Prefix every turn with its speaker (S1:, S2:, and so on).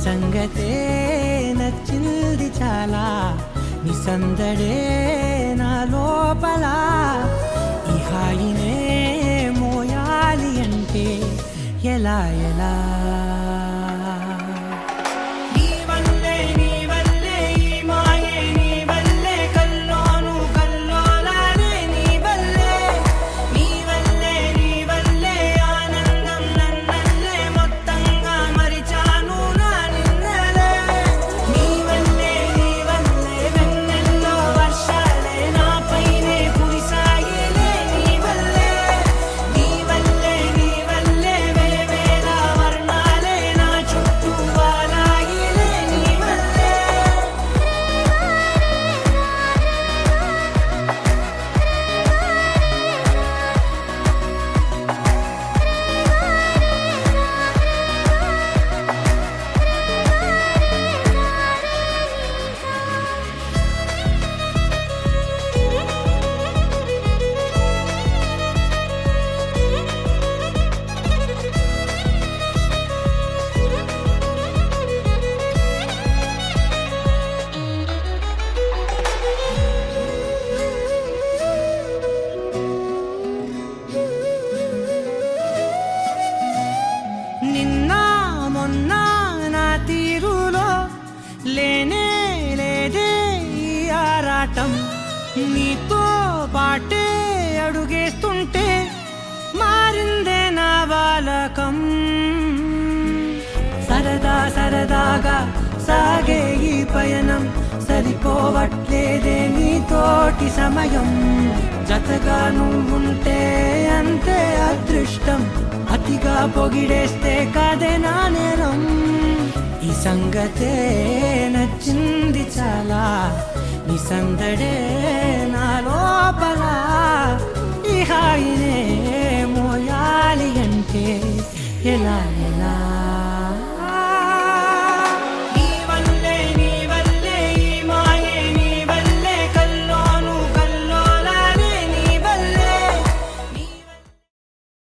S1: సంగతే నచ్చింది చాలా, నీ సందడే నా లోపల. ఈ హాయినే మోయాలి అంటే ఎలా ఎలా? లేనే లేదే ఈ ఆరాటం, నీతో పాటే అడుగేస్తుంటే మారిందే నా బాలకం. సరదా సరదాగా సాగే ఈ పయనం, సరిపోవట్లేదే నీతోటి సమయం. జతగా నువ్వుంటే అంతే అదృష్టం, అతిగా పొగిడేస్తే కదే నా నేరం. ఈ సంగతే నచ్చింది చాలా, నీ సందడే నా లోపల. ఈ హాయినే మోయాలి అంటే ఎలా ఎలా?